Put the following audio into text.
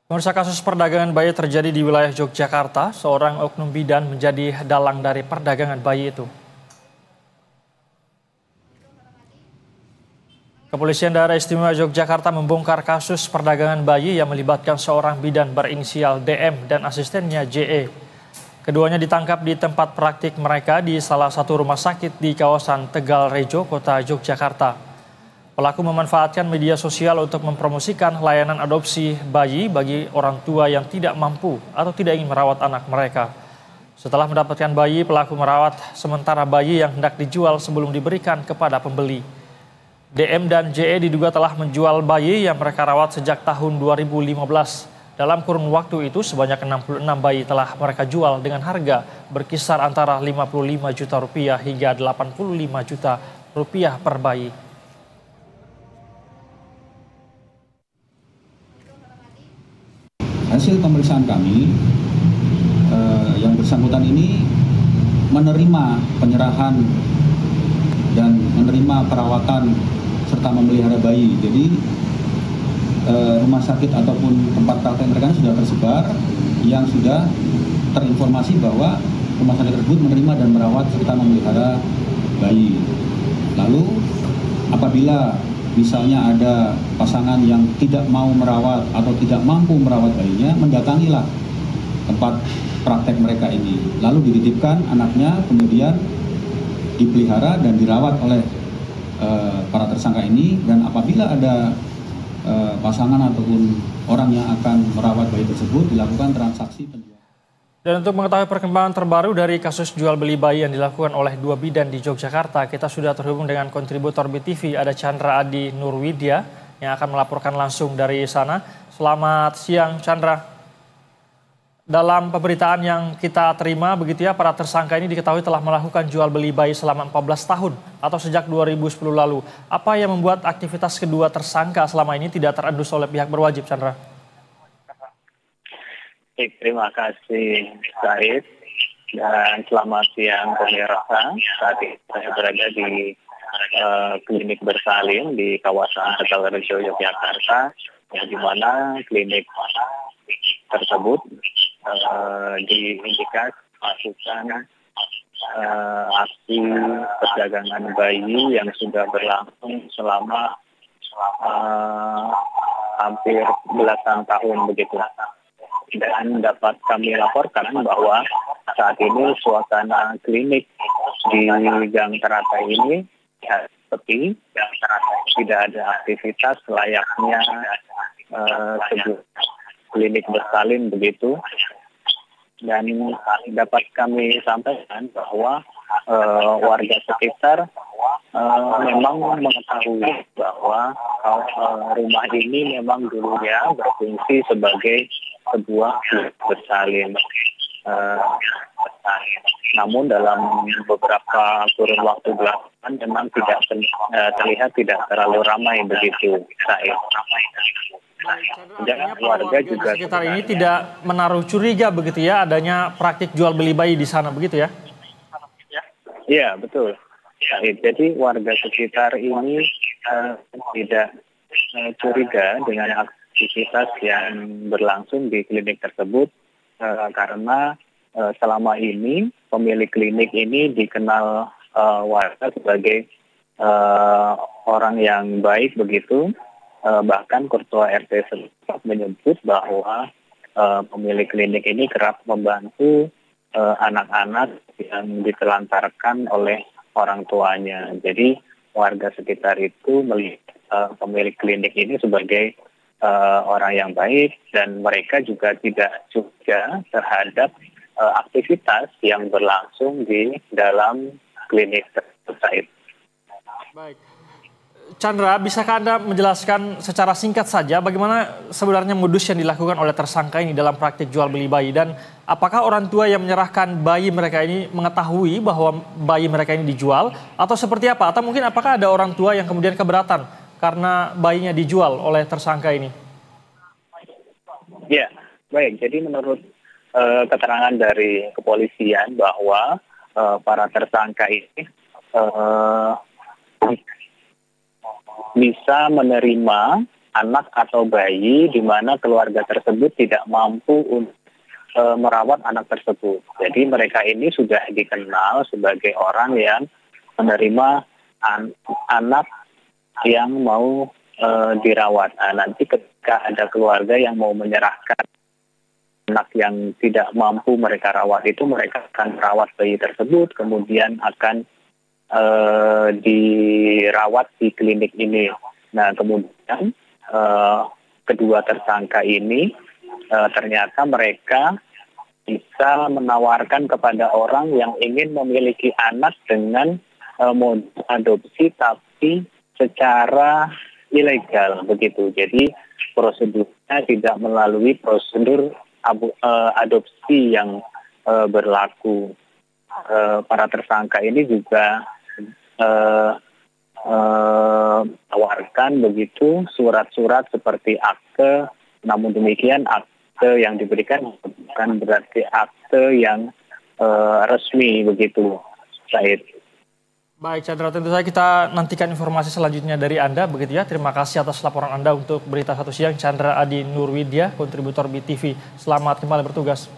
Pemirsa, kasus perdagangan bayi terjadi di wilayah Yogyakarta. Seorang oknum bidan menjadi dalang dari perdagangan bayi itu. Kepolisian Daerah Istimewa Yogyakarta membongkar kasus perdagangan bayi yang melibatkan seorang bidan berinisial DM dan asistennya JE. Keduanya ditangkap di tempat praktik mereka di salah satu rumah sakit di kawasan Tegal Rejo, Kota Yogyakarta. Pelaku memanfaatkan media sosial untuk mempromosikan layanan adopsi bayi bagi orang tua yang tidak mampu atau tidak ingin merawat anak mereka. Setelah mendapatkan bayi, pelaku merawat sementara bayi yang hendak dijual sebelum diberikan kepada pembeli. DM dan JE diduga telah menjual bayi yang mereka rawat sejak tahun 2015. Dalam kurun waktu itu sebanyak 66 bayi telah mereka jual dengan harga berkisar antara 55 juta rupiah hingga 85 juta rupiah per bayi. Hasil pemeriksaan kami, yang bersangkutan ini menerima penyerahan dan menerima perawatan serta memelihara bayi. Jadi rumah sakit ataupun tempat praktek mereka sudah tersebar yang sudah terinformasi bahwa rumah sakit tersebut menerima dan merawat serta memelihara bayi. Lalu apabila misalnya ada pasangan yang tidak mau merawat atau tidak mampu merawat bayinya, mendatangilah tempat praktek mereka ini. Lalu dititipkan anaknya, kemudian dipelihara dan dirawat oleh para tersangka ini. Dan apabila ada pasangan ataupun orang yang akan merawat bayi tersebut, dilakukan transaksi penjualan. Dan untuk mengetahui perkembangan terbaru dari kasus jual beli bayi yang dilakukan oleh dua bidan di Yogyakarta, kita sudah terhubung dengan kontributor BTV, ada Chandra Adi Nurwidya yang akan melaporkan langsung dari sana. Selamat siang Chandra. Dalam pemberitaan yang kita terima begitu ya, para tersangka ini diketahui telah melakukan jual beli bayi selama 14 tahun atau sejak 2010 lalu. Apa yang membuat aktivitas kedua tersangka selama ini tidak terendus oleh pihak berwajib, Chandra? Terima kasih Said dan selamat siang pemirsa. Saat ini saya berada di klinik bersalin di kawasan Tegal Rejo, Yogyakarta, di mana klinik tersebut diindikasi melakukan aksi perdagangan bayi yang sudah berlangsung selama hampir belasan tahun begitu. Dan dapat kami laporkan bahwa saat ini suasana klinik di Gang Teratai ini sepi, tidak ada aktivitas layaknya sebuah klinik bersalin begitu. Dan dapat kami sampaikan bahwa warga sekitar memang mengetahui bahwa rumah ini memang dulunya berfungsi sebagai sebuah bersalin. Namun dalam beberapa kurun waktu belakangan memang tidak terlihat tidak terlalu ramai begitu. Warga juga sekitar ini tidak menaruh curiga begitu ya adanya praktik jual beli bayi di sana begitu ya? Iya betul. Jadi warga sekitar ini tidak curiga dengan aktivitas yang berlangsung di klinik tersebut karena selama ini pemilik klinik ini dikenal warga sebagai orang yang baik begitu. Bahkan Ketua RT sempat menyebut bahwa pemilik klinik ini kerap membantu anak-anak yang ditelantarkan oleh orang tuanya. Jadi warga sekitar itu melihat pemilik klinik ini sebagai orang yang baik dan mereka juga tidak curiga terhadap aktivitas yang berlangsung di dalam klinik tersebut. Baik. Chandra, bisakah Anda menjelaskan secara singkat saja bagaimana sebenarnya modus yang dilakukan oleh tersangka ini dalam praktik jual beli bayi, dan apakah orang tua yang menyerahkan bayi mereka ini mengetahui bahwa bayi mereka ini dijual atau seperti apa? Atau mungkin apakah ada orang tua yang kemudian keberatan karena bayinya dijual oleh tersangka ini? Ya, baik. Jadi menurut keterangan dari kepolisian bahwa para tersangka ini bisa menerima anak atau bayi di mana keluarga tersebut tidak mampu untuk merawat anak tersebut. Jadi mereka ini sudah dikenal sebagai orang yang menerima anak yang mau dirawat. Nah, nanti ketika ada keluarga yang mau menyerahkan anak yang tidak mampu mereka rawat itu, mereka akan merawat bayi tersebut, kemudian akan dirawat di klinik ini. Nah, kemudian kedua tersangka ini ternyata mereka bisa menawarkan kepada orang yang ingin memiliki anak dengan modus adopsi tapi secara ilegal begitu. Jadi prosedurnya tidak melalui prosedur adopsi yang berlaku. Para tersangka ini juga tawarkan begitu surat-surat seperti akte, namun demikian akte yang diberikan bukan berarti akte yang resmi begitu, Said. Baik, Chandra, tentu saja kita nantikan informasi selanjutnya dari Anda, begitu ya. Terima kasih atas laporan Anda untuk Berita Satu Siang, Chandra Adi Nurwidya, kontributor BTV. Selamat kembali bertugas.